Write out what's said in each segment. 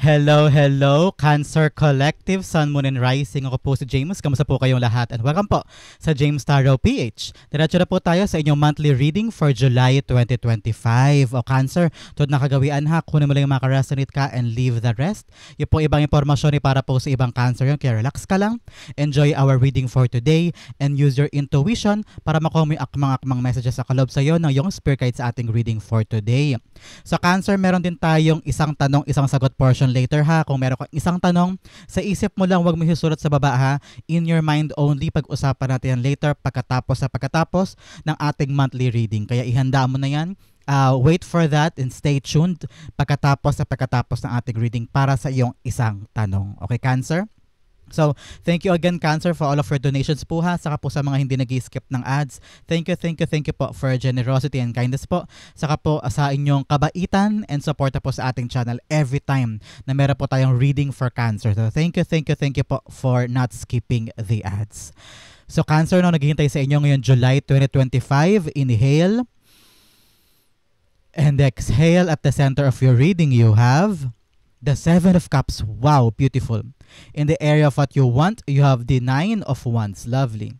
Hello, hello, Cancer Collective, Sun, Moon, and Rising. Ako po si James. Kamusta po kayong lahat? And welcome po sa James Tarot PH. Diretso na po tayo sa inyong monthly reading for July 2025. O Cancer, tulad na kagawian ha, kunin mo lang yung makaresonate ka and leave the rest. Yung po ibang impormasyon ay para po sa ibang Cancer yun, kaya relax ka lang. Enjoy our reading for today and use your intuition para makuha mo yung akmang-akmang messages sa kalob sa iyo ng yung spirit guide sa ating reading for today. Sa Cancer, meron din tayong isang tanong, isang sagot portion later ha. Kung meron kang isang tanong, sa isip mo lang, huwag mo isusulat sa baba ha. In your mind only, pag-usapan natin yan later pagkatapos ng ating monthly reading. Kaya ihanda mo na yan. Wait for that and stay tuned pagkatapos ng ating reading para sa iyong isang tanong. Okay, Cancer? So, thank you again, Cancer, for all of your donations po ha. Saka po sa mga hindi nag-skip ng ads. Thank you po for generosity and kindness po. Saka po sa inyong kabaitan and support po sa ating channel every time na meron po tayong reading for Cancer. So, thank you po for not skipping the ads. So, Cancer, no, naghihintay sa inyo ngayon July 2025. Inhale. And exhale. At the center of your reading, you have the Seven of Cups. Wow, beautiful. In the area of what you want, you have the Nine of Wands. Lovely.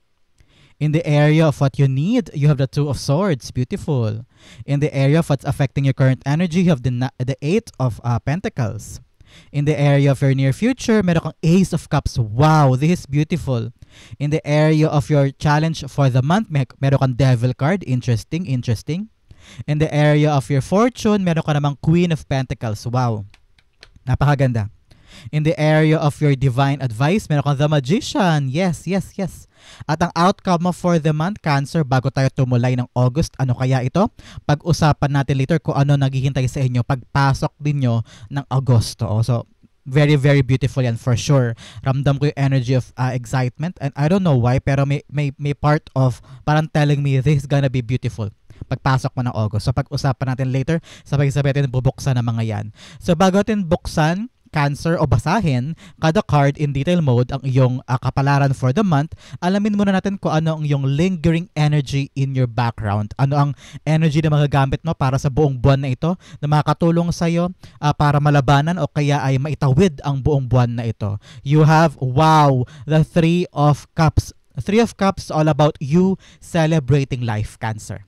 In the area of what you need, you have the Two of Swords. Beautiful. In the area of what's affecting your current energy, you have the Eight of Pentacles. In the area of your near future, meron kang Ace of Cups. Wow, this is beautiful. In the area of your challenge for the month, meron kang Devil card. Interesting. In the area of your fortune, meron ka namang Queen of Pentacles. Wow. Napakaganda. In the area of your divine advice, meron kang the Magician. Yes. At ang outcome mo for the month, Cancer, bago tayo tumulay ng August, ano kaya ito? Pag-usapan natin later kung ano naghihintay sa inyo pagpasok din nyo ng Agosto. So, very, very beautiful yan for sure. Ramdam ko yung energy of excitement. And I don't know why, pero may part of parang telling me this is gonna be beautiful pagpasok mo ng August. So, pag-usapan natin later, sabay-sabay natin bubuksan ang mga yan. So, bago natin buksan, Cancer, o basahin kada card in detail mode ang iyong kapalaran for the month, alamin muna natin kung ano ang iyong lingering energy in your background. Ano ang energy na magagamit mo para sa buong buwan na ito na makakatulong sa iyo para malabanan o kaya ay maitawid ang buong buwan na ito. You have, wow, the Three of Cups. Three of Cups all about you celebrating life, Cancer.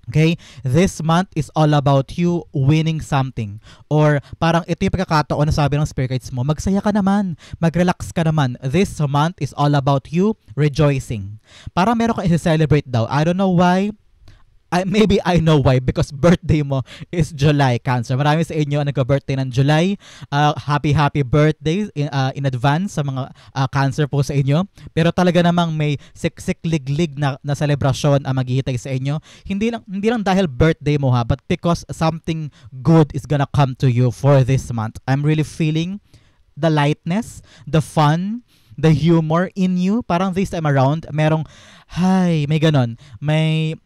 Okay? This month is all about you winning something. Or parang ito yung pagkakataon na sabi ng spirit guides mo, magsaya ka naman, mag-relax ka naman. This month is all about you rejoicing. Parang meron kang i-celebrate daw. I don't know why. Maybe I know why, because birthday mo is July, Cancer. Marami sa inyo ang nagka-birthday ng July. Happy birthday in advance sa mga Cancer po sa inyo. Pero talaga namang may siksik-liglig na selebrasyon ang maghihintay sa inyo. Hindi lang dahil birthday mo ha, but because something good is gonna come to you for this month. I'm really feeling the lightness, the fun, the humor in you. Parang this time around, may ganon. May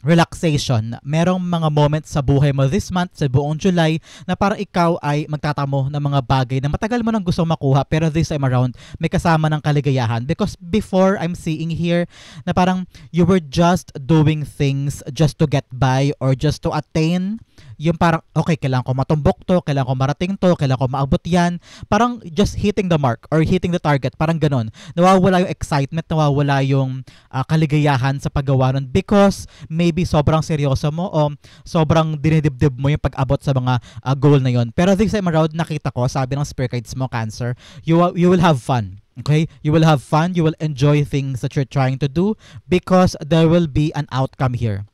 relaxation. Merong mga moments sa buhay mo this month, sa buong July, na parang ikaw ay magtatamo ng mga bagay na matagal mo nang gusto makuha, pero this time around, may kasama ng kaligayahan. Because before, I'm seeing here na parang you were just doing things just to get by or just to attain. Yung parang, okay, kailangan ko matumbok to, kailangan ko marating to, kailangan ko maabot yan. Parang just hitting the mark or hitting the target. Parang ganon. Nawawala yung excitement, nawawala yung kaligayahan sa paggawa nun because maybe sobrang seryoso mo o sobrang dinidibdib mo yung pag-abot sa mga goal na yon. Pero this time around, nakita ko, sabi ng spirit guides mo, Cancer, you will have fun. Okay? You will have fun. You will enjoy things that you're trying to do because there will be an outcome here.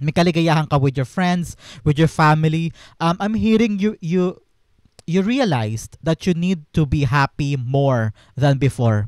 May kaligayahan ka with your friends, with your family. I'm hearing you realized that you need to be happy more than before.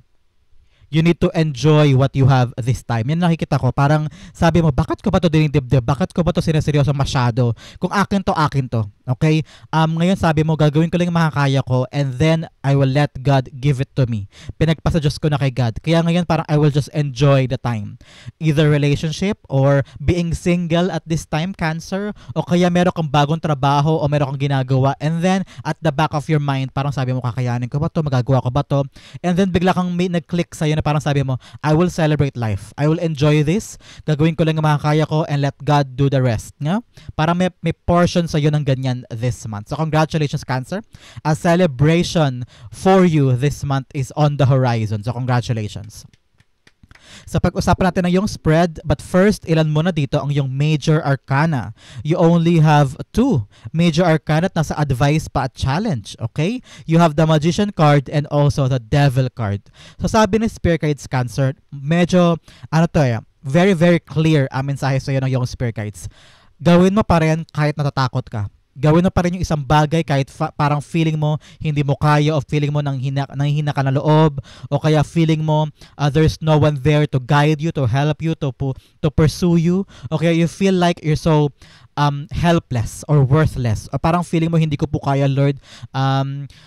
You need to enjoy what you have this time. Yan nakikita ko. Parang sabi mo, bakit ko ba ito dinidibdib? Bakit ko ba ito sineseryoso masyado? Kung akin to, akin to. Okay? Ngayon sabi mo, gagawin ko lang yung makakaya ko and then I will let God give it to me. Pinagpasa Diyos ko na kay God. Kaya ngayon parang I will just enjoy the time. Either relationship or being single at this time, Cancer, o kaya meron kang bagong trabaho o meron kang ginagawa and then at the back of your mind, parang sabi mo, kakayanin ko ba to? Magagawa ko ba to? And then bigla kang may nag-click sa'yo na parang sabi mo, I will celebrate life. I will enjoy this. Gagawin ko lang yung makakaya ko and let God do the rest. Nga? Parang may portion sa'yo ng ganyan. gawin this month. So congratulations, Cancer. A celebration for you this month is on the horizon. So congratulations. So pag-usapan natin ng yung spread, but first, ilan muna dito ang yung major arcana. You only have 2 major arcana at nasa advice pa at challenge, okay? You have the Magician card and also the Devil card. So sabi ni Spirit Guides, Cancer, medyo, very, very clear ang mensahe sa'yo ng yung Spirit Guides. Gawin mo pa rin kahit natatakot ka. Gawin mo pa rin yung isang bagay kahit parang feeling mo hindi mo kaya o feeling mo nanghihina ka na loob o kaya feeling mo there's no one there to guide you, to help you, to pursue you. O kaya you feel like you're so helpless or worthless. O parang feeling mo hindi ko po kaya, Lord.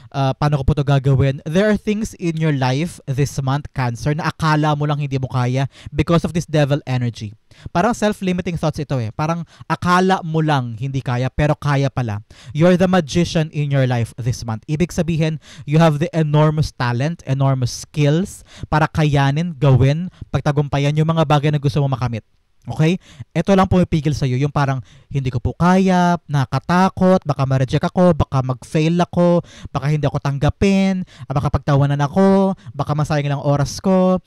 Paano ko po to gagawin? There are things in your life this month, Cancer, na akala mo lang hindi mo kaya because of this devil energy. Parang self-limiting thoughts ito eh. Parang akala mo lang hindi kaya pero kaya pala. You're the magician in your life this month. Ibig sabihin, you have the enormous talent, enormous skills para kayanin, gawin, pagtagumpayan yung mga bagay na gusto mo makamit. Okay? Ito lang pumipigil sa'yo. Yung parang, hindi ko po kaya, nakatakot, baka ma-reject ako, baka mag-fail ako, baka hindi ako tanggapin, baka pagtawanan ako, baka masayang lang oras ko.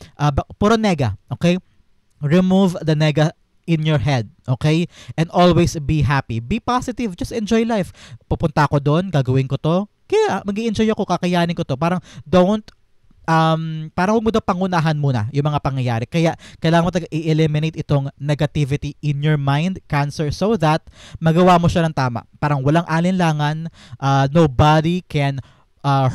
Puro nega. Okay? Remove the nega in your head, okay? And always be happy. Be positive. Just enjoy life. Pupunta ako doon, gagawin ko to. Kaya mag-i-enjoy ako, kakayanin ko to. Parang parang huwag mo daw pangunahan muna yung mga pangyayari. Kaya kailangan mo i-eliminate itong negativity in your mind, Cancer, so that magawa mo siya ng tama. Parang walang alinlangan, nobody can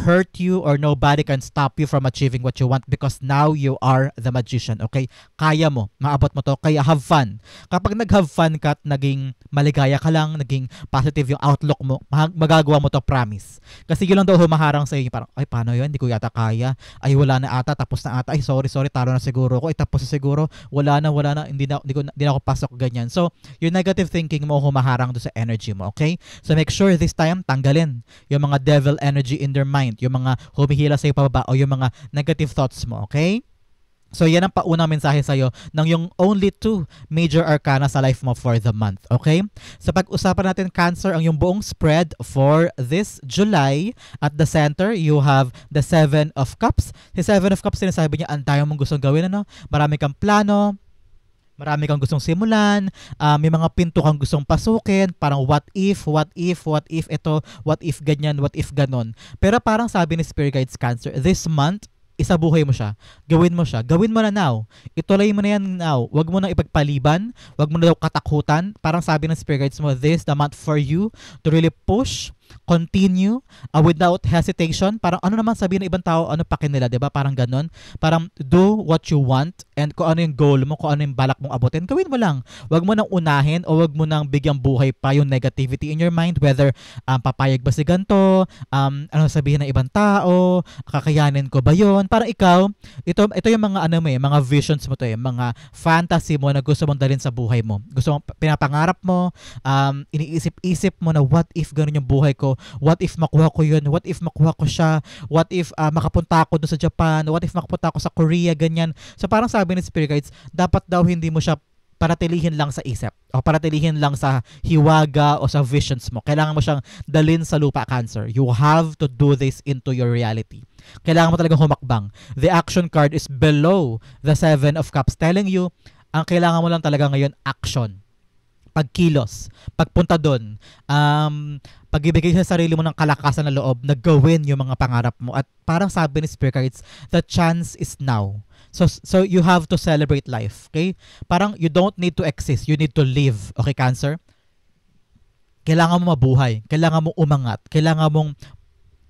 hurt you or nobody can stop you from achieving what you want because now you are the magician, okay? Kaya mo, maabot mo to, kaya have fun. Kapag nag-have fun ka at naging maligaya ka lang, naging positive yung outlook mo, magagawa mo to, promise. Kasi yun lang daw humaharang sa iyo, parang, ay paano yun, hindi ko yata kaya, ay wala na ata, tapos na ata, ay sorry, talo na siguro ko, ay tapos na siguro, wala na, hindi na ako pasok, ganyan. So, yung negative thinking mo humaharang do sa energy mo, okay? So make sure this time, tanggalin yung mga devil energy in their mind, yung mga humihila sa iyo pababa o yung mga negative thoughts mo, okay? So yan ang paunang mensahe sa iyo ng yung only 2 major arcana sa life mo for the month, okay? So pag-usapan natin, Cancer, ang yung buong spread for this July. At the center, you have the 7 of Cups. Si 7 of Cups, sinasabi niya, ang dami mong gustong gawin, ano? Marami kang plano, marami kang gustong simulan, may mga pinto kang gustong pasukin, parang what if ito, what if ganyan, what if ganon. Pero parang sabi ni Spirit Guides, Cancer, this month, isabuhay mo siya. Gawin mo siya. Gawin mo na now. Ituloy mo na yan now. Huwag mo na ipagpaliban. Huwag mo na daw katakutan. Parang sabi ng Spirit Guides mo, this the month for you to really push, continue, without hesitation. Parang ano naman sabihin ng ibang tao, ano pakin nila, diba? Parang ganon. Parang do what you want and kung ano yung goal mo, kung ano yung balak mong abutin, gawin mo lang. Huwag mo nang unahin o huwag mo nang bigyang buhay pa yung negativity in your mind, whether papayag ba si ganito, ano sabihin ng ibang tao, kakayanin ko ba yun? Parang ikaw, ito yung mga mga visions mo to, mga fantasy mo na gusto mong dalhin sa buhay mo. Gusto mong pinapangarap mo, iniisip-isip mo na what if ganun yung buhay ko, what if makuha ko yun, what if makuha ko siya, what if makapunta ako doon sa Japan, what if makapunta ako sa Korea, ganyan. So parang sabi ni Spirit Guides, dapat daw hindi mo siya paratilihin lang sa isip o paratilihin lang sa hiwaga o sa visions mo. Kailangan mo siyang dalhin sa lupa, Cancer. You have to do this into your reality. Kailangan mo talagang humakbang. The action card is below the 7 of Cups, telling you, ang kailangan mo lang talaga ngayon, action. Pagkilos, pagpunta doon, pagbibigay sa sarili mo ng kalakasan na loob na gawin yung mga pangarap mo. At parang sabi ni Spirit Guides, the chance is now. So you have to celebrate life, okay? Parang you don't need to exist, you need to live, okay, Cancer? Kailangan mo mabuhay, kailangan mong umangat, kailangan mong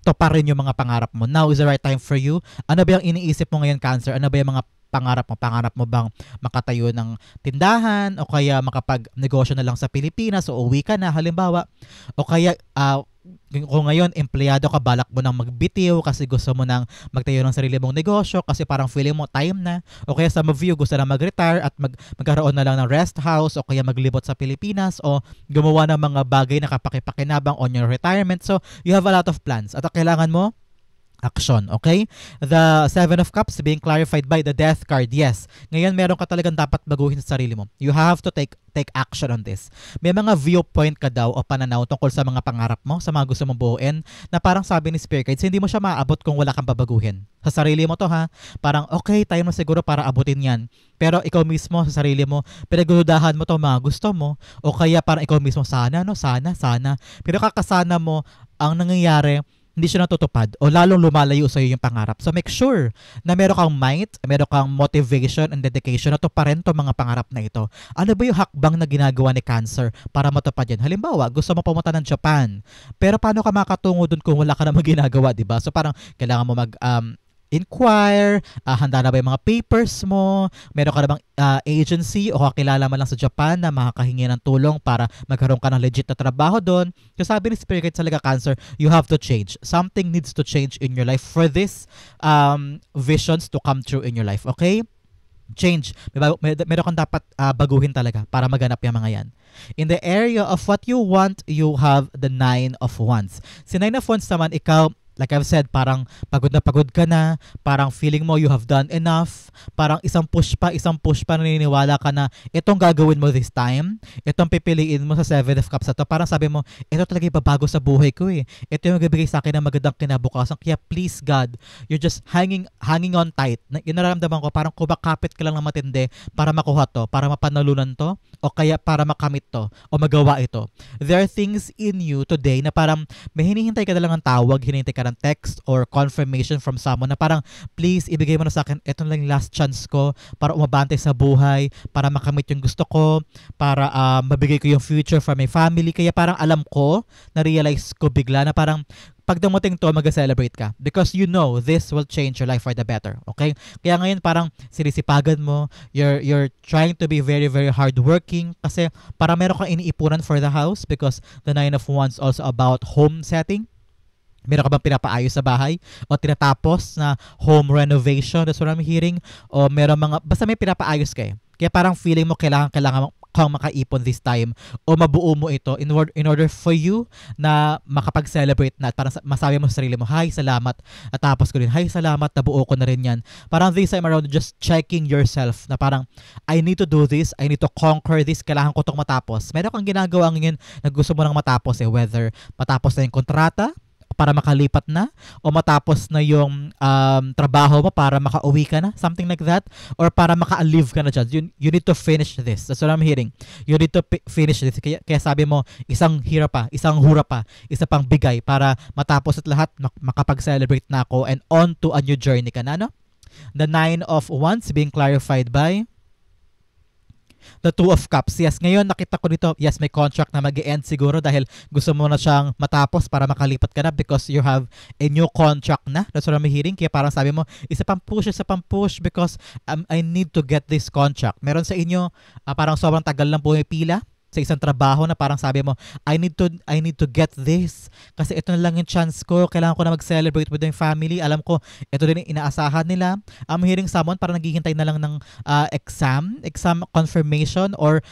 tuparin yung mga pangarap mo. Now is the right time for you. Ano ba yung iniisip mo ngayon, Cancer? Ano ba yung mga pangarap mo? Pangarap mo bang makatayo ng tindahan o kaya makapag-negosyo na lang sa Pilipinas o uwi ka na halimbawa? O kaya kung ngayon empleyado ka, balak mo nang magbitiw kasi gusto mo nang magtayo ng sarili mong negosyo kasi parang feeling mo time na. O kaya some of you gusto na mag-retire at magkaroon na lang ng rest house o kaya maglibot sa Pilipinas o gumawa ng mga bagay na kapakipakinabang on your retirement. So you have a lot of plans at kailangan mo action, okay? The Seven of Cups being clarified by the Death card. Yes. Ngayon meron ka talagang dapat baguhin sa sarili mo. You have to take action on this. May mga viewpoint ka daw o pananaw tungkol sa mga pangarap mo, sa mga gusto mong buuin, na parang sabi ni Spirit Guides, hindi mo siya maaabot kung wala kang babaguhin. Sa sarili mo to ha. Parang okay, tayo mo siguro para abutin yan. Pero ikaw mismo sa sarili mo, pinagdudahan mo to mga gusto mo, o kaya parang ikaw mismo sana, no? Sana. Pero kakasana mo, ang nangyayari, hindi siya natutupad o lalong lumalayo sa iyo yung pangarap. So make sure na meron kang might, meron kang motivation and dedication na tuparin to mga pangarap na ito. Ano ba yung hakbang na ginagawa ni Cancer para matupad yan? Halimbawa, gusto mo pumunta ng Japan, pero paano ka makatungo dun kung wala ka namang ginagawa, di ba? So parang kailangan mo inquire, handa na ba yung mga papers mo, meron ka na bang agency o kakilala mo lang sa Japan na makakahingi ng tulong para magkaroon ka ng legit na trabaho doon. Kasi sabi ni Spirit Guides talaga, Cancer, you have to change. Something needs to change in your life for this visions to come true in your life, okay? Change. Meron kang dapat baguhin talaga para maganap yung mga yan. In the area of what you want, you have the Nine of Wands. Si Nine of Wands naman, ikaw, like I've said, parang pagod na pagod ka na, parang feeling mo you have done enough, parang isang push pa, naniniwala ka na itong gagawin mo this time, itong pipiliin mo sa Seven of Cups na to, parang sabi mo, ito talaga ibabago sa buhay ko eh. Ito yung magbibigay sa akin ng magandang kinabukasan. Kaya please God, you're just hanging on tight. Yun nararamdaman ko, parang kumakapit ka lang ng matindi para makuha to, para mapanalunan to, o kaya para makamit to, o magawa ito. There are things in you today na parang may hinihintay ka na lang ng tawag, hinihintay ka ng text or confirmation from someone na parang please ibigay mo na sa akin, ito lang yung last chance ko para umabante sa buhay, para makamit yung gusto ko, para mabigay ko yung future for my family. Kaya parang alam ko, na-realize ko bigla na parang pag dumating to, mag-celebrate ka because you know this will change your life for the better, okay? Kaya ngayon parang sinisipagan mo, you're trying to be very very hardworking kasi para meron kang iniipunan for the house because the Nine of Wands also about home setting. Meron ka bang pinapaayos sa bahay? O tinatapos na home renovation? That's what I'm hearing. O meron basta may pinapaayos kayo. Kaya parang feeling mo kailangan kang makaipon this time o mabuo mo ito in order for you na makapag-celebrate na at parang masabi mo sa sarili mo, hi, salamat. At tapos ko rin, hi, salamat, nabuo ko na rin yan. Parang this time around, just checking yourself na parang, I need to do this, I need to conquer this, kailangan ko itong matapos. Meron kang ginagawa ngayon na gusto mo nang matapos whether matapos na yung kontrata, para makalipat na o matapos na yung trabaho mo para makauwi ka na, something like that, or para maka-live ka na dyan. You need to finish this. That's what I'm hearing. You need to finish this. Kaya sabi mo, isang hura pa, isa pang bigay para matapos at lahat, makapag-celebrate na ako and on to a new journey ka na, no? The Nine of Wands being clarified by the Two of Cups. Yes, ngayon nakita ko dito, yes, may contract na mag-e-end siguro dahil gusto mo na siyang matapos para makalipat ka na because you have a new contract na. That's what I'm hearing. Kaya parang sabi mo, isa pang push because I need to get this contract. Meron sa inyo, parang sobrang tagal lang pumipila sa isang trabaho na parang sabi mo, I need to get this kasi ito na lang yung chance ko, kailangan ko na mag-celebrate with my family. Alam ko ito din yung inaasahan nila. I'm hearing someone parang naghihintay na lang ng exam confirmation or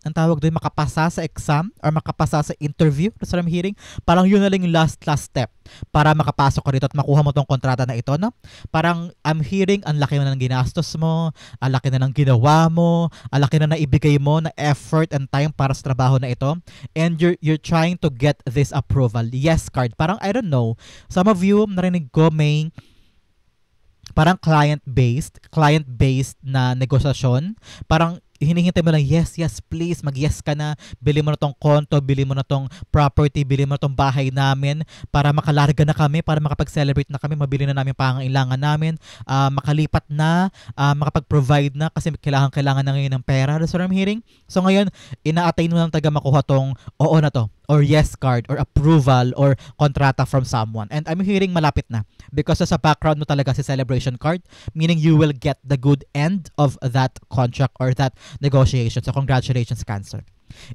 ang tawag doon, makapasa sa exam or makapasa sa interview. That's what I'm hearing. Parang yun na lang yung last step para makapasok ka dito at makuha mo tong kontrata na ito, no? Parang I'm hearing ang laki na ng ginastos mo, ang laki na ng ginawa mo, ang laki na naibigay mo na effort and time para sa trabaho na ito, and you're trying to get this approval. Yes card. Parang I don't know. Some of you, narinig ko may parang client-based na negosasyon. Parang hinihintay mo lang, yes, please, mag-yes ka na, bili mo na tong konto, bili mo na tong property, bili mo na tong bahay namin para makalarga na kami, para makapag-celebrate na kami, mabili na namin pangangailangan namin, makalipat na, makapag-provide na kasi kailangan na ngayon ng pera. That's what I'm hearing. So ngayon, ina-attain mo lang taga makuha tong oo na to, or yes card, or approval, or kontrata from someone. And I'm hearing malapit na because sa background mo talaga si celebration card, meaning you will get the good end of that contract or that negotiation. So congratulations, Cancer.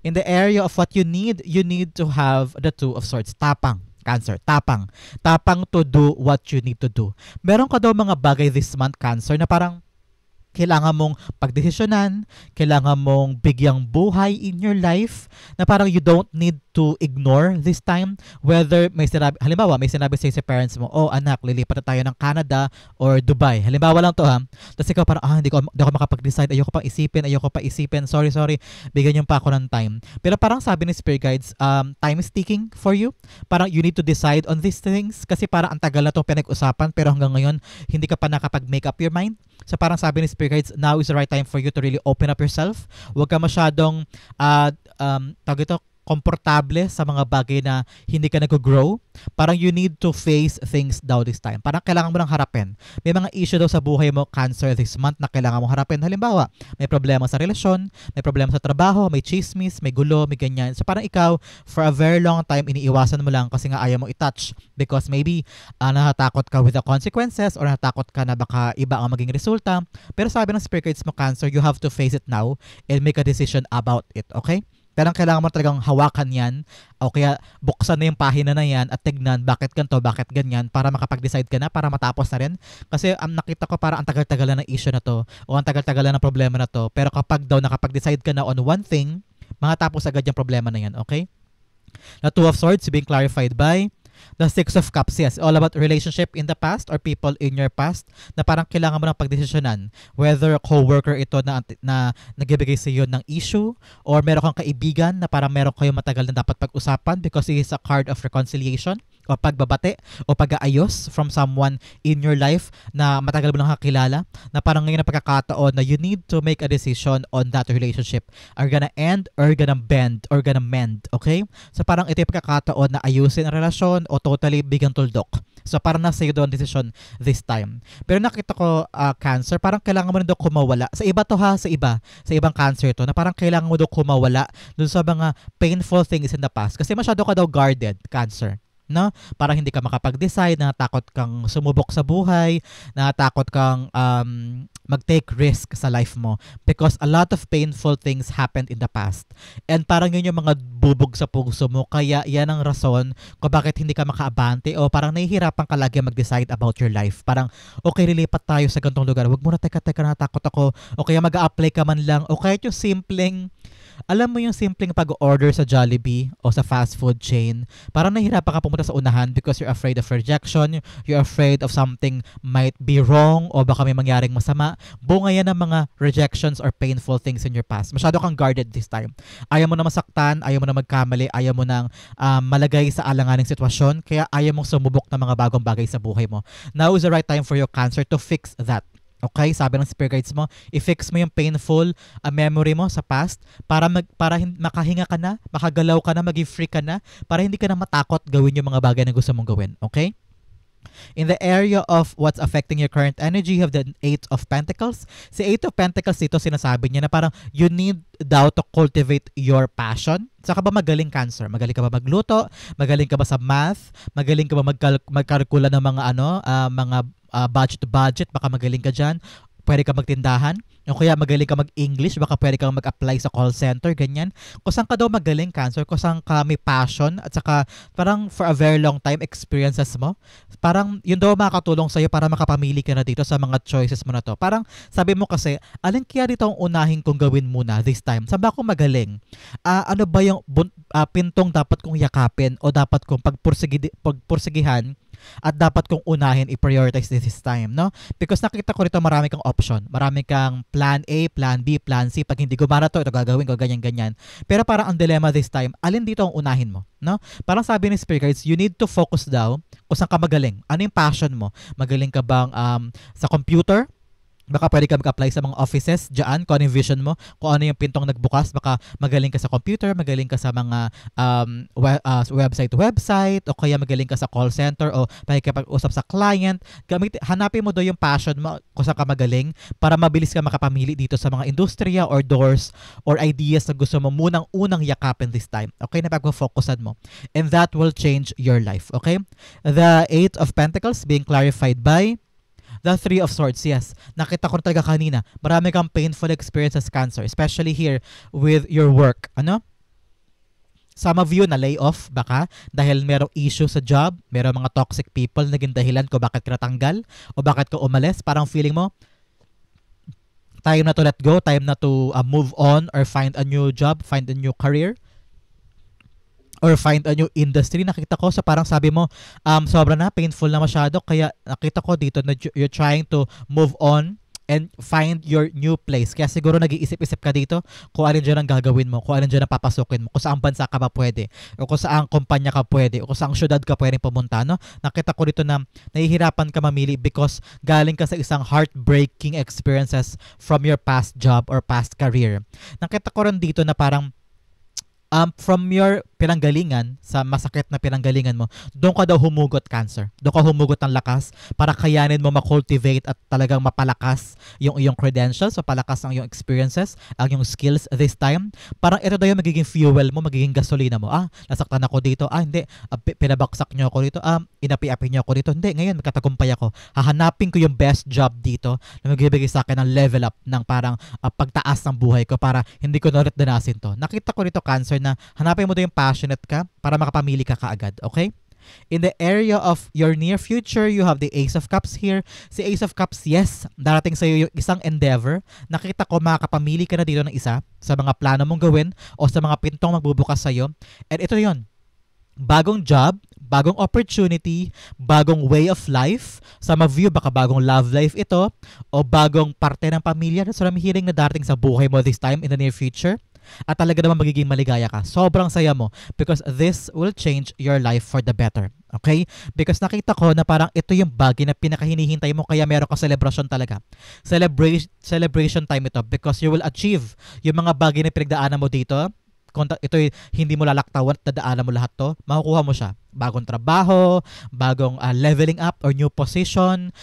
In the area of what you need to have the Two of Swords. Tapang, Cancer. Tapang to do what you need to do. Meron ka daw mga bagay this month, Cancer, na parang kailangan mong pagdesisyonan, kailangan mong bigyang buhay in your life na parang you don't need to ignore this time whether may sinabi, halimbawa may sinabi sa'yo sa parents mo, oh anak, lilipat na tayo ng Canada or Dubai. Halimbawa lang to ha. Tapos ikaw parang, hindi ako makapag-decide, ayoko pa isipin, sorry, bigyan niyo pa ako ng time. Pero parang sabi ni Spirit Guides, time is ticking for you. Parang you need to decide on these things kasi parang ang tagal na to pinag-usapan pero hanggang ngayon hindi ka pa nakapag-make up your mind. So parang sabi ni Spirit Guides, now is the right time for you to really open up yourself. Huwag ka masyadong tawag ito, komportable sa mga bagay na hindi ka nag-grow. Parang you need to face things daw this time. Parang kailangan mo nang harapin. May mga issue daw sa buhay mo, Cancer, this month na kailangan mo harapin. Halimbawa, may problema sa relasyon, may problema sa trabaho, may chismis, may gulo, may ganyan. So parang ikaw, for a very long time, iniiwasan mo lang kasi nga ayaw mo i-touch because maybe natatakot ka with the consequences or natatakot ka na baka iba ang maging resulta. Pero sabi ng Spirit Guides mo, Cancer, you have to face it now and make a decision about it, okay? Pero kailangan mo talagang hawakan yan o kaya buksan na yung pahina na yan at tignan bakit ganito, bakit ganyan para makapag-decide ka na, para matapos na rin. Kasi nakita ko para ang tagal-tagal na ng issue na to o ang tagal-tagal na ng problema na to. Pero kapag daw nakapag-decide ka na on one thing, makatapos agad yung problema na yan, okay? The Two of Swords being clarified by the Six of Cups, yes, all about relationship in the past or people in your past na parang kailangan mo ng pagdesisyonan whether co-worker ito na nagbibigay sa iyo ng issue or meron kang kaibigan na parang meron kayong matagal na dapat pag-usapan because it is a card of reconciliation o pagbabate o pag-aayos from someone in your life na matagal mo nang kakilala na parang ngayon na pagkakataon na you need to make a decision on that relationship. Are gonna end or gonna bend or gonna mend, okay? So parang ito yung pagkakataon na ayusin ang relasyon o totally bigang tuldok. So parang nasa iyo doon decision this time. Pero nakita ko, Cancer, parang kailangan mo rin daw kumawala. Sa iba to ha, sa ibang Cancer to, na parang kailangan mo daw kumawala dun sa mga painful things in the past. Kasi masyado ka daw guarded, Cancer. No? Parang hindi ka makapag-decide, natakot kang sumubok sa buhay, natakot kang mag-take risk sa life mo because a lot of painful things happened in the past. And parang yun yung mga bubog sa puso mo, kaya yan ang rason kung bakit hindi ka makaabante o parang nahihirapan ka lagi mag-decide about your life. Parang, okay, lilipat tayo sa ganitong lugar. Wag mo na, teka, natakot ako. O kaya mag-a-apply ka man lang. O kaya yung simpleng, alam mo yung simpleng pag-order sa Jollibee o sa fast food chain, parang nahihirapan ka pumunta sa unahan because you're afraid of rejection, you're afraid of something might be wrong o baka may mangyaring masama. Bunga yan ng mga rejections or painful things in your past. Masyado kang guarded this time. Ayaw mo na masaktan, ayaw mo na magkamali, ayaw mo nang malagay sa alanganing sitwasyon, kaya ayaw mong sumubok ng mga bagong bagay sa buhay mo. Now is the right time for your Cancer to fix that. Okay, sabi ng Spirit Guides mo, i-fix mo yung painful memory mo sa past para makahinga ka na, makagalaw ka na, maging free ka na, para hindi ka na matakot gawin yung mga bagay na gusto mong gawin. Okay? In the area of what's affecting your current energy, you have the Eight of Pentacles. Si Eight of Pentacles dito, sinasabi niya na parang you need daw to cultivate your passion. Saka ba magaling, Cancer? Magaling ka ba magluto? Magaling ka ba sa math? Magaling ka ba magkalkula ng mga mga budget to budget? Baka magaling ka dyan. Pwede ka magtindahan. O kaya magaling ka mag-English, baka pwede kang mag-apply sa call center, ganyan. Kung saan ka daw magaling, Cancer, kung saan ka may passion, at saka parang for a very long time experiences mo, parang yun daw makakatulong sa'yo para makapamili ka na dito sa mga choices mo na to. Parang sabi mo kasi, alin kaya dito ang unahin kong gawin muna this time? Saan ba ako magaling? Ano ba yung pintong dapat kong yakapin o dapat kong pagpursigihan at dapat kong unahin i-prioritize this time, no? Because nakita ko rito marami kang option. Marami kang plan A, plan B, plan C. Pag hindi gumana to, ito gagawin ko, ganyan-ganyan. Pero parang ang dilemma this time, alin dito ang unahin mo, no? Parang sabi ni Spirit Guides, you need to focus daw kung saan ka magaling. Ano yung passion mo? Magaling ka bang sa computer? Baka pwede ka mag-apply sa mga offices dyan, kung ano yung vision mo, kung ano yung pintong nagbukas, baka magaling ka sa computer, magaling ka sa mga website, o kaya magaling ka sa call center, o pakikipag-usap sa client. Hanapin mo doon yung passion mo kung saan ka magaling para mabilis ka makapamili dito sa mga industriya or doors or ideas na gusto mo munang-unang yakapin this time. Okay, na pag-focusan mo. And that will change your life. Okay? The Eight of Pentacles being clarified by the Three of Swords, yes. Nakita ko na talaga kanina. Marami kang painful experiences, Cancer. Especially here with your work. Ano? Some of you na lay off baka dahil merong issue sa job, merong mga toxic people na naging dahilan kung bakit ka natanggal o bakit ka umalis. Parang feeling mo, Time na to let go, time na to move on or find a new job, find a new career, or find a new industry. Nakita ko sa parang sabi mo, sobra na, painful na masyado. Kaya nakita ko dito na you're trying to move on and find your new place. Kaya siguro nag-iisip-isip ka dito kung alin dyan ang gagawin mo, kung alin dyan ang papasukin mo, kung saan bansa ka pa pwede, o kung saan kumpanya ka pwede, o kung saan syudad ka pwede pumunta. No? Nakita ko dito na nahihirapan ka mamili because galing ka sa isang heartbreaking experiences from your past job or past career. Nakita ko rin dito na parang from your pinanggalingan, sa masakit na pinanggalingan mo, doon ka daw humugot, Cancer. Doon ka humugot ng lakas para kayanin mo ma-cultivate at talagang mapalakas yung iyong credentials, mapalakas ang iyong experiences, ang iyong skills this time. Parang ito daw yung magiging fuel mo, magiging gasolina mo. Nasaktan ako dito. Hindi. Pinabaksak nyo ako dito. Inapi-api nyo ako dito. Hindi. Ngayon, magkatagumpay ako. Hahanapin ko yung best job dito na magbibigay sa akin ng level up, ng parang pagtaas ng buhay ko para hindi ko na ulit danasin to. Nakita ko dito, Cancer, na hanapin mo daw yung passionate ka para makapamili ka kaagad, okay? In the area of your near future, you have the Ace of Cups here. Si Ace of Cups, yes, darating sa iyo yung isang endeavor. Nakita ko makakapamili ka na dito ng isa sa mga plano mong gawin o sa mga pintong magbubukas sa iyo. And ito yon, bagong job, bagong opportunity, bagong way of life. Sa mga view, baka bagong love life ito o bagong parte ng pamilya. So, I'm hearing na darating sa buhay mo this time in the near future. At talaga naman magiging maligaya ka. Sobrang saya mo because this will change your life for the better. Okay? Because nakita ko na parang ito yung bagay na pinakahinihintay mo kaya meron ka celebration talaga. Celebration time ito because you will achieve yung mga bagay na pinagdaanan mo dito. Kung ito hindi mo lalaktawan at dadaanan mo lahat to, makukuha mo siya. Bagong trabaho, bagong leveling up or new position,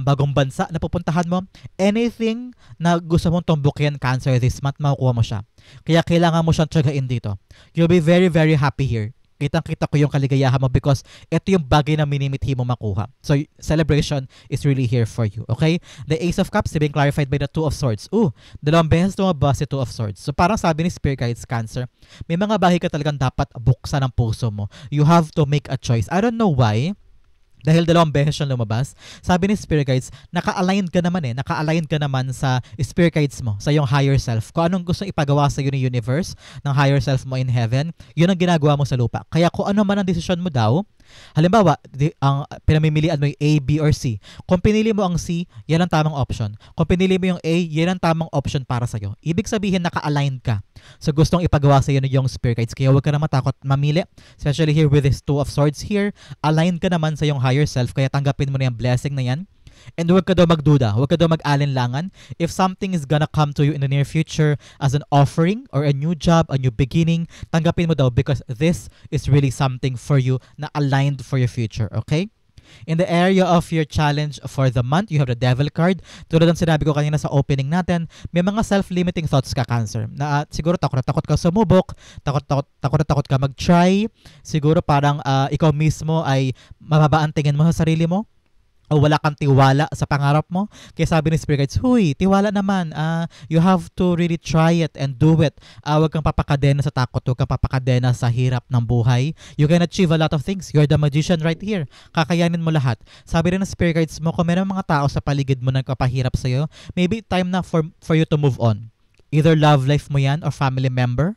bagong bansa na pupuntahan mo. Anything na gusto mong tumbukin, Cancer, this month, makukuha mo siya. Kaya kailangan mo siyang tsagain dito. You'll be very, very happy here. Kitang-kita ko yung kaligayahan mo because ito yung bagay na minimithi mo makuha. So, celebration is really here for you. Okay? The Ace of Cups being clarified by the Two of Swords. Dalawang beses tumabas si Two of Swords. So, parang sabi ni Spirit Guides, Cancer, may mga bagay ka talagang dapat buksan ng puso mo. You have to make a choice. I don't know why. Dahil dalawang beses siyang lumabas, sabi ni Spirit Guides, naka-align ka naman sa Spirit Guides mo, sa iyong higher self. Kung anong gusto ipagawa sa iyo ng universe, ng higher self mo in heaven, yun ang ginagawa mo sa lupa. Kaya kung ano man ang desisyon mo daw, halimbawa, ang pinamimilian mo yung A, B, or C. Kung pinili mo ang C, yan ang tamang option. Kung pinili mo yung A, yan ang tamang option para sa'yo. Ibig sabihin, naka-align ka. So, gustong ipagawa sa'yo ng yung Spirit Guides. Kaya huwag ka na matakot mamili. Especially here with this Two of Swords here. Align ka naman sa yung higher self. Kaya tanggapin mo na yung blessing na yan. And huwag ka daw magduda, huwag ka daw mag-alinlangan. If something is gonna come to you in the near future as an offering or a new job, a new beginning, tanggapin mo daw because this is really something for you na aligned for your future, okay? In the area of your challenge for the month, you have the Devil card. Tulad ng sinabi ko kanina sa opening natin, may mga self-limiting thoughts ka, Cancer. Na siguro takot na takot ka sumubok, takot na takot ka mag-try. Siguro parang ikaw mismo ay mababa ang tingin mo sa sarili mo. O wala kang tiwala sa pangarap mo. Kaya sabi ni Spirit Guides, huy, tiwala naman. You have to really try it and do it. Huwag kang papakadena sa takot. Huwag kang papakadena sa hirap ng buhay. You can achieve a lot of things. You're the magician right here. Kakayanin mo lahat. Sabi rin ng Spirit Guides mo, kung meron mga tao sa paligid mo na nagpapahirap sa'yo, maybe time na for you to move on. Either love life mo yan or family member.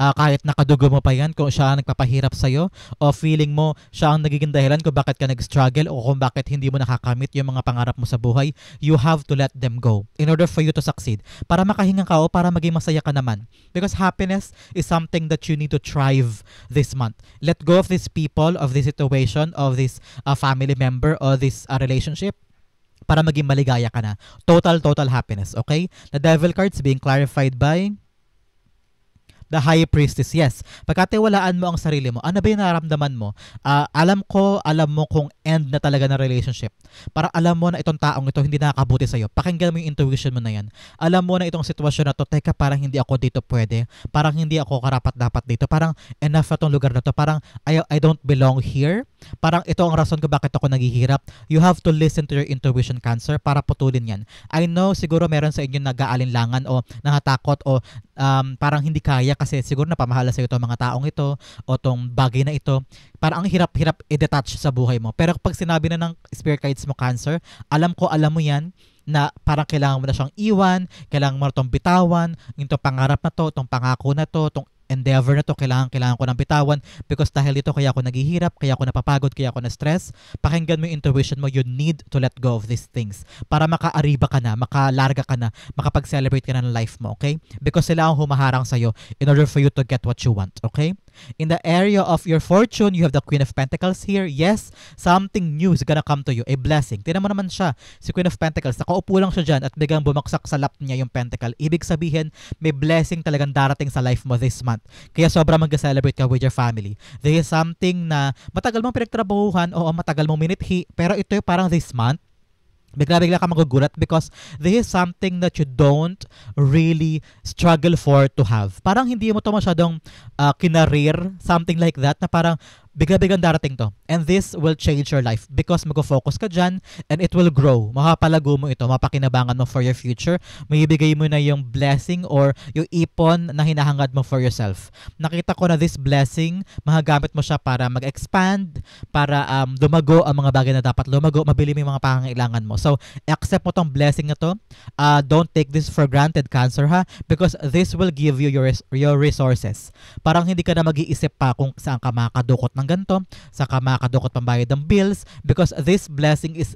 Kahit nakadugo mo pa yan kung siya ang nagpapahirap sa'yo o feeling mo siya ang nagiging dahilan kung bakit ka nag-struggle o kung bakit hindi mo nakakamit yung mga pangarap mo sa buhay, you have to let them go in order for you to succeed. Para makahinga ka o para maging masaya ka naman. Because happiness is something that you need to thrive this month. Let go of these people, of this situation, of this family member or this relationship para maging maligaya ka na. Total happiness, okay? The Devil cards being clarified by the High Priestess, yes. Pagkatiwalaan mo ang sarili mo, ano ba yung nararamdaman mo? Alam mo kung end na talaga ng relationship. Para alam mo na itong taong ito hindi nakakabuti sa'yo. Pakinggan mo yung intuition mo na yan. Alam mo na itong sitwasyon na to, teka, parang hindi ako dito pwede. Parang hindi ako karapat-dapat dito. Parang enough na itong lugar na to. Parang I don't belong here. Parang ito ang rason ko bakit ako naghihirap. You have to listen to your intuition, Cancer, para putulin yan. I know siguro meron sa inyo nag-aalinlangan o nakatakot o parang hindi kaya kasi siguro napamahala sa iyo itong mga taong ito o itong bagay na ito. Parang ang hirap-hirap i-detach sa buhay mo. Pero pag sinabi na ng Spirit Guides mo, Cancer, alam mo yan, na parang kailangan mo na siyang iwan, kailangan mo na itong bitawan, itong pangarap na to, itong pangako na to, itong endeavor na to, kailangan ko ng bitawan because dahil dito kaya ako naghihirap, kaya ako napapagod, kaya ako na-stress. Pakinggan mo yung intuition mo, you need to let go of these things para makaariba ka na, makalarga ka na, makapag-celebrate ka na ng life mo, okay? Because sila ang humaharang sa'yo in order for you to get what you want, okay? In the area of your fortune, you have the Queen of Pentacles here. Yes, something new is gonna come to you, a blessing. Tingnan mo naman siya, si Queen of Pentacles, nakaupo lang siya dyan at biglang bumaksak sa lap niya yung pentacle. Ibig sabihin, may blessing talagang darating sa life mo this month. Kaya sobrang mag-celebrate ka with your family. This is something na matagal mong pinagtrabahuhan o matagal mong minithi, pero ito yung parang this month, bigla-bigla ka magugulat because this is something that you don't really struggle for to have. Parang hindi mo to masyadong kinarir, something like that, na parang bigla-biglang darating to. And this will change your life because mag-focus ka dyan and it will grow. Makapalago mo ito, mapakinabangan mo for your future. May ibigay mo na yung blessing or yung ipon na hinahangad mo for yourself. Nakita ko na this blessing, magagamit mo siya para mag-expand, para lumago ang mga bagay na dapat lumago, mabili mo yung mga pangangailangan mo. So, accept mo tong blessing na to. Don't take this for granted, Cancer, ha? Because this will give you your resources. Parang hindi ka na mag-iisip pa kung saan ka makadukot ng ganito, saan ka makadukot pambayad ng bills, because this blessing is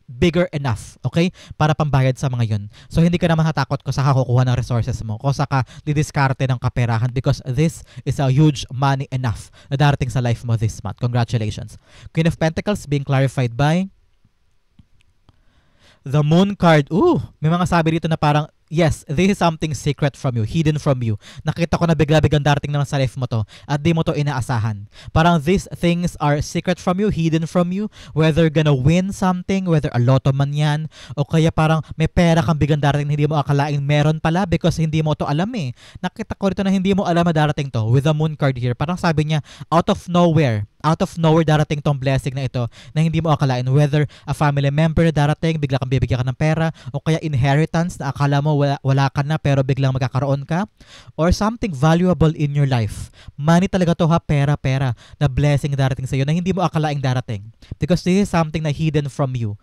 bigger enough, okay? Para pambayad sa mga yun. So, hindi ka na matatakot kung saan ka kukuha ng resources mo, kung saan ka didiskarte ng kaperahan because this is a huge money enough na darating sa life mo this month. Congratulations. Queen of Pentacles being clarified by the Moon card. Ooh, may mga sabi dito na parang, yes, this is something secret from you, hidden from you. Nakita ko na bigla-biglang darating naman sa life mo to at di mo to inaasahan. Parang these things are secret from you, hidden from you, whether gonna win something, whether a lotto man yan, o kaya parang may pera kang biglang darating na hindi mo akalain meron pala because hindi mo to alam eh. Nakita ko dito na hindi mo alam na darating to with the Moon card here. Parang sabi niya, out of nowhere darating tong blessing na ito na hindi mo akalain, whether a family member na darating, bigla kang bibigyan ka ng pera, o kaya inheritance na akala mo wala ka na pero biglang magkakaroon ka, or something valuable in your life. Money talaga to ha, pera na blessing darating sa iyo na hindi mo akalaing darating because this is something na hidden from you.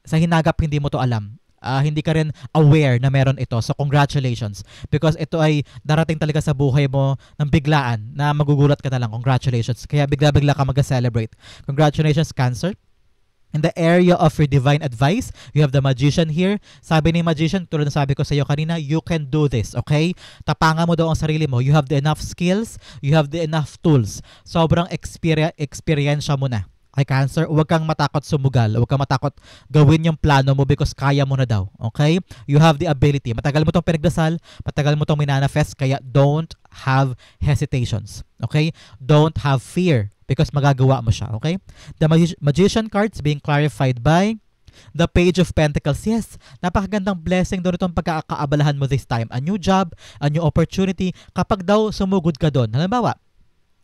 Sa hinagap hindi mo to alam. Hindi ka rin aware na meron ito. So, congratulations. Because ito ay darating talaga sa buhay mo ng biglaan na magugulat ka na lang. Congratulations. Kaya bigla-bigla ka mag-celebrate. Congratulations, Cancer. In the area of your divine advice, you have the Magician here. Sabi ni Magician, tulad na sabi ko sa iyo kanina, you can do this, okay? Tapangan mo daw ang sarili mo. You have the enough skills. You have the enough tools. Sobrang experiensya mo na. Okay, Cancer, huwag kang matakot sumugal. Huwag kang matakot gawin yung plano mo because kaya mo na daw. Okay? You have the ability. Matagal mo itong pinagdasal, matagal mo itong minanifest, kaya don't have hesitations. Okay? Don't have fear because magagawa mo siya. Okay? The Magician cards being clarified by the Page of Pentacles. Yes, napakagandang blessing doon itong pagkakaabalahan mo this time. A new job, a new opportunity. Kapag daw sumugod ka doon, halimbawa,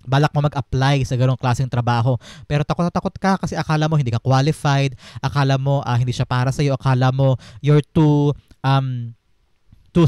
balak mo mag-apply sa ganong klaseng trabaho pero takot na takot ka kasi akala mo hindi ka qualified, akala mo hindi siya para sa iyo, akala mo you're too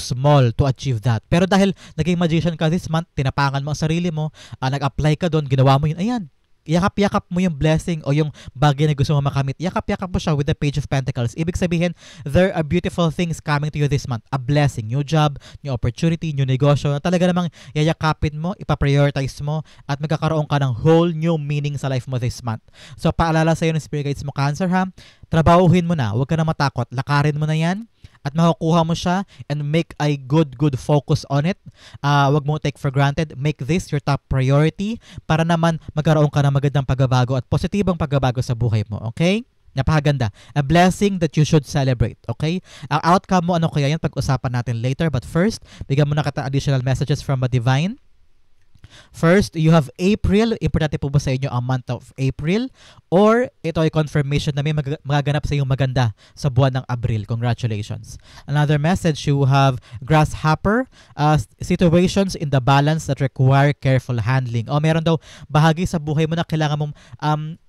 small to achieve that. Pero dahil naging Magician ka this month, tinapangan mo ang sarili mo, nag-apply ka doon, ginawa mo yun, ayan, yakap-yakap mo yung blessing o yung bagay na gusto mo makamit. Yakap-yakap mo siya with the Page of Pentacles. Ibig sabihin, there are beautiful things coming to you this month. A blessing, new job, new opportunity, new negosyo. Talaga namang yayakapin mo, ipaprioritize mo, at magkakaroon ka ng whole new meaning sa life mo this month. So, paalala sa'yo ng Spirit Guides mo, Cancer, ha? Trabahuhin mo na. Huwag ka na matakot. Lakarin mo na yan. At makukuha mo siya and make a good focus on it. Wag mo take for granted. Make this your top priority para naman magkaroon ka ng magandang pagbabago at positibong pagbabago sa buhay mo. Okay? Napakaganda. A blessing that you should celebrate. Okay? Ang outcome mo, ano kaya yan? Pag-usapan natin later. But first, bigyan mo na kita additional messages from a divine. First, you have April. Importante po ba sa inyo ang month of April? Or ito ay confirmation na may magaganap sa iyong maganda sa buwan ng Abril. Congratulations. Another message, you have Grasshopper. Situations in the balance that require careful handling. O meron daw bahagi sa buhay mo na kailangan mong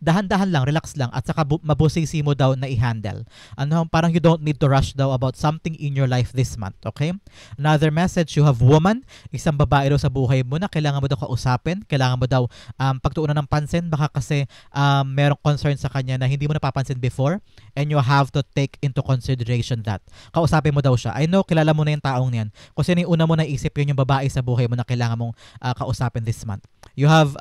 dahan-dahan lang, relax lang, at saka mabusisi mo daw na i-handle. Parang you don't need to rush daw about something in your life this month. Okay? Another message, you have Woman. Isang babae daw sa buhay mo na kailangan mo daw kausapin, kailangan mo daw pagtuunan ng pansin, baka kasi meron merong concern sa kanya na hindi mo napapansin before, and you have to take into consideration that. Kausapin mo daw siya. I know, kilala mo na yung taong yan. Kung sino yung una mo naisip, yun yung babae sa buhay mo na kailangan mong kausapin this month. You have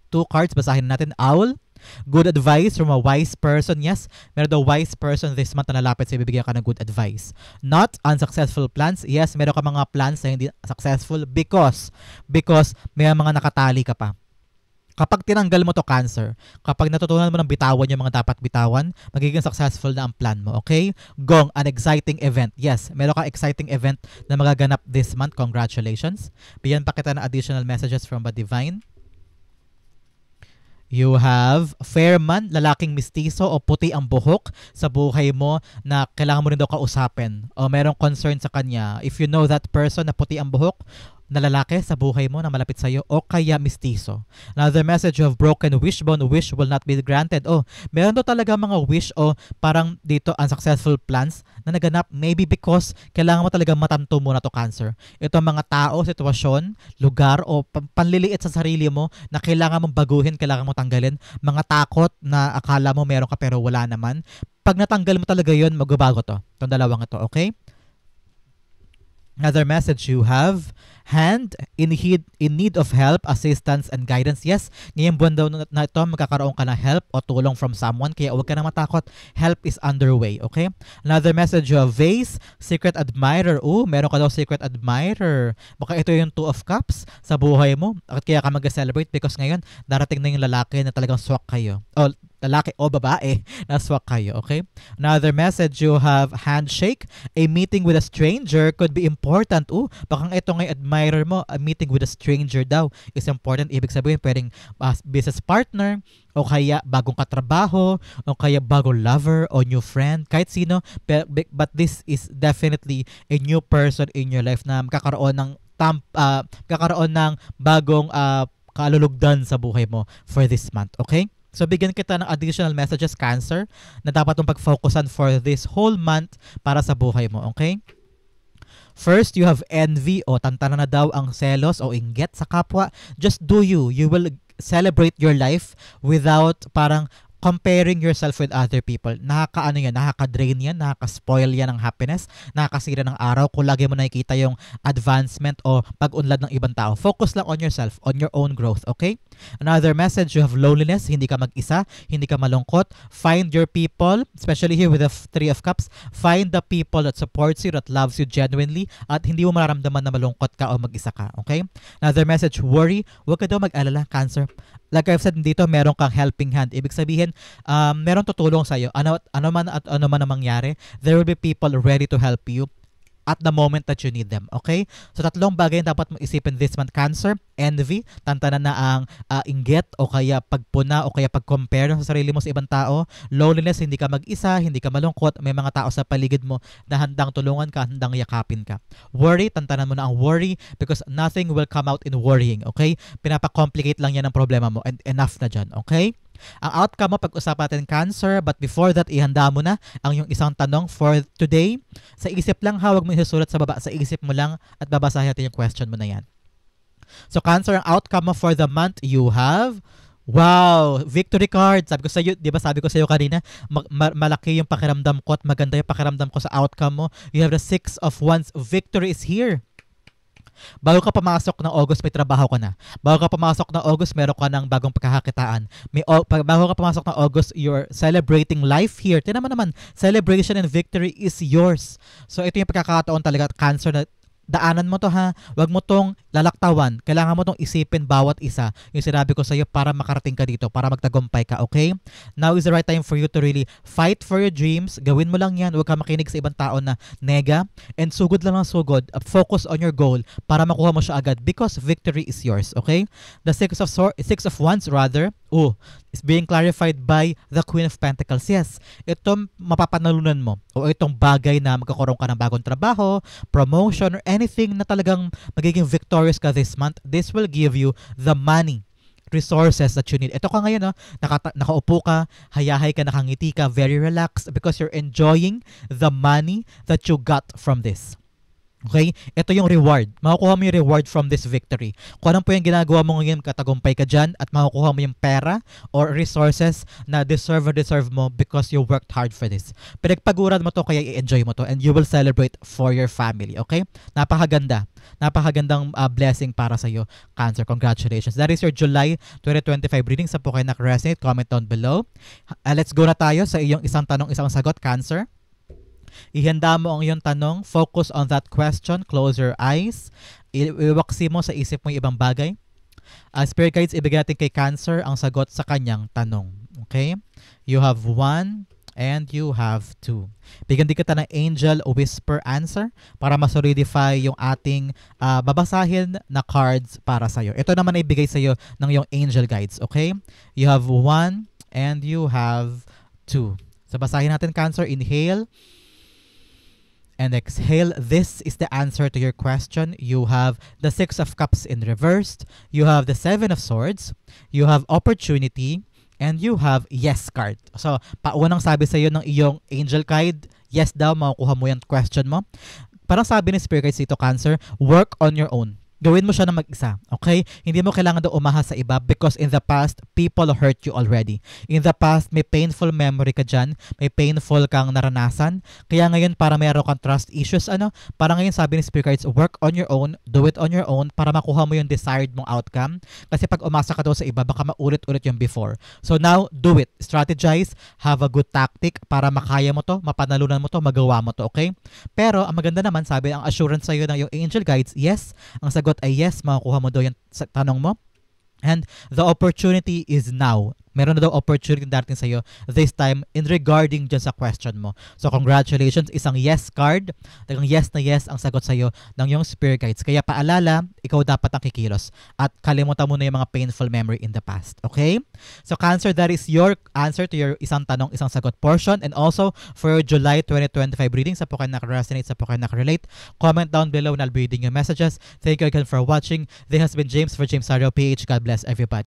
two cards, basahin natin. Owl, good advice from a wise person. Yes, meron daw wise person this month na lalapit sa bibigyan ka ng good advice. Not unsuccessful plans. Yes, meron ka mga plans na hindi successful because may mga nakatali ka pa. Kapag tinanggal mo to Cancer, kapag natutunan mo ng bitawan yung mga dapat bitawan, magiging successful na ang plan mo, okay? Gong, an exciting event. Yes, meron kang exciting event na magaganap this month. Congratulations. Bigyan pa kita ng additional messages from the divine. You have fair man, lalaking mistiso o puti ang buhok sa buhay mo na kailangan mo rin daw kausapin o merong concern sa kanya. If you know that person na puti ang buhok na lalaki sa buhay mo na malapit sa'yo o kaya mistiso. Another message of broken wishbone, wish will not be granted. Oh, meron daw talaga mga wish o parang dito unsuccessful plans na naganap maybe because kailangan mo talaga matanto muna to Cancer. Ito mga tao, sitwasyon, lugar o panliliit sa sarili mo na kailangan mong baguhin, kailangan mong tanggalin. Mga takot na akala mo meron ka pero wala naman. Pag natanggal mo talaga yun, magbabago to. Itong dalawang ito, okay? Another message you have, hand in need of help, assistance, and guidance. Yes, ngayong buwan daw na ito, magkakaroon ka ng help o tulong from someone, kaya huwag ka na matakot. Help is underway, okay? Another message you have, vase, secret admirer. Meron ka daw secret admirer. Baka ito yung 2 of cups sa buhay mo. At kaya ka mag-celebrate because ngayon, darating na yung lalaki na talagang swak kayo. O, lalaki o babae na swak kayo, okay? Another message you have, handshake, a meeting with a stranger could be important. Baka ito ngay admirer mo, a meeting with a stranger daw is important. Ibig sabihin, pwedeng business partner, o kaya bagong katrabaho, o kaya bagong lover, o new friend, kahit sino. But this is definitely a new person in your life na magkakaroon ng bagong kalulugdan sa buhay mo for this month, okay? So, bigyan kita ng additional messages, Cancer, na dapat mong pag-focusan for this whole month para sa buhay mo, okay? First, you have envy o tantana na daw ang selos o inggit sa kapwa. Just do you. You will celebrate your life without parang comparing yourself with other people. Nakaka-drain yan, nakaka-spoil yan ng happiness, nakakasira ng araw kung lagi mo nakikita yung advancement o pag-unlad ng ibang tao. Focus lang on yourself, on your own growth, okay? Another message, you have loneliness, hindi ka mag-isa, hindi ka malungkot. Find your people, especially here with the 3 of Cups, find the people that supports you, that loves you genuinely, at hindi mo mararamdaman na malungkot ka o mag-isa ka, okay? Another message, worry, huwag ka daw mag-alala, Cancer. Like I've said dito, meron kang helping hand. Ibig sabihin, meron tutulong sa'yo. Ano man ang mangyari, there will be people ready to help you at the moment that you need them. Okay? So, 3 bagay na dapat mo isipin this month. Cancer, envy, tantanan na ang inggit o kaya pagpuna o kaya pag-compare sa sarili mo sa ibang tao. Loneliness, hindi ka mag-isa, hindi ka malungkot. May mga tao sa paligid mo na handang tulungan ka, handang yakapin ka. Worry, tantanan mo na ang worry because nothing will come out in worrying. Okay? Pinapa-complicate lang yan ang problema mo and enough na dyan. Okay? Ang outcome mo, pag-usapan natin Cancer, but before that, ihanda mo na ang yung isang tanong for today. Sa isip lang, hawag mo isusulat sa baba. Sa isip mo lang at babasahin natin yung question mo na yan. So Cancer, ang outcome mo for the month, you have, wow, victory card. Sabi ko sa iyo, 'di ba sabi ko sa iyo kanina, malaki yung pakiramdam ko at maganda yung pakiramdam ko sa outcome mo. You have the 6 of Wands. Victory is here. Bago ka pumasok ng August, may trabaho ka na. Bago ka pumasok ng August, meron ka ng bagong pagkakakitaan. Bago ka pumasok ng August, you're celebrating life here. Tingnan mo naman, celebration and victory is yours. So ito yung pagkakataon talaga, Cancer, na daanan mo to ha. Huwag mo tong lalaktawan. Kailangan mo tong isipin bawat isa. Yung sinabi ko sa iyo para makarating ka dito, para magtagumpay ka, okay? Now is the right time for you to really fight for your dreams. Gawin mo lang yan. Huwag ka makinig sa ibang tao na nega. And sugod lang ng sugod. Focus on your goal para makuha mo siya agad because victory is yours, okay? The 6 of Wands rather, is being clarified by the Queen of Pentacles. Yes, ito mapapanalunan mo o itong bagay na magkakaroon ka ng bagong trabaho, promotion, or anything na talagang magiging victorious ka this month. This will give you the money, resources that you need. Ito ka ngayon, nakaupo ka, hayahay ka, nakangiti ka, very relaxed because you're enjoying the money that you got from this. Okay? Ito yung reward. Makukuha mo yung reward from this victory. Kung ano po yung ginagawa mo ngayon, katagumpay ka dyan at makukuha mo yung pera or resources na deserve mo because you worked hard for this. Pinagpaguran mo to kaya i-enjoy mo to and you will celebrate for your family. Okay? Napakaganda. Napakagandang blessing para sa iyo, Cancer. Congratulations. That is your July 2025 reading. Sa po kayo nak-resonate, comment down below. Let's go na tayo sa iyong isang tanong, isang sagot, Cancer. Ihanda mo ang iyong tanong. Focus on that question. Close your eyes. Iwaksi mo sa isip mo yung ibang bagay. Spirit guides, ibigay natin kay Cancer ang sagot sa kanyang tanong. Okay? You have 1 and you have 2. Bigyan din kita ng angel whisper answer para ma-solidify yung ating babasahin na cards para sa'yo. Ito naman ay ibigay sa'yo ng yung angel guides. Okay? You have 1 and you have 2. So basahin natin, Cancer. Inhale and exhale. This is the answer to your question. You have the 6 of Cups in reversed. You have the 7 of Swords. You have opportunity. And you have yes card. So, paunang sabi sa iyo ng iyong angel guide, yes daw, makukuha mo yung question mo. Parang sabi ni Spirit Guides dito, Cancer, work on your own. Gawin mo siya na mag-isa, okay? Hindi mo kailangan daw umahas sa iba because in the past, people hurt you already. In the past, may painful memory ka dyan, may painful kang naranasan. Kaya ngayon, para mayroon kang trust issues, para ngayon sabi ni Spirit Guides, work on your own, do it on your own, para makuha mo yung desired mong outcome. Kasi pag umasa ka daw sa iba, baka maulit-ulit yung before. So now, do it. Strategize, have a good tactic para makaya mo to, mapanalunan mo to, magawa mo to, okay? Pero, ang maganda naman, sabi, ang assurance sa'yo ng yung angel guides, yes, ang sagot ay yes, makukuha mo daw yung tanong mo. And the opportunity is now. Meron na daw opportunity darating sa'yo this time in regarding dyan sa question mo. So congratulations, isang yes card. Talagang yes na yes ang sagot sa'yo ng yung Spirit Guides. Kaya paalala, ikaw dapat ang kikilos. At kalimutan mo na yung mga painful memory in the past. Okay? So Cancer, that is your answer to your isang tanong, isang sagot portion. And also for your July 2025 reading, sa po kayo nakaresonate, sa po kayo nakarelate, comment down below and I'll be reading your messages. Thank you again for watching. This has been James for James Sario PH. God bless everybody.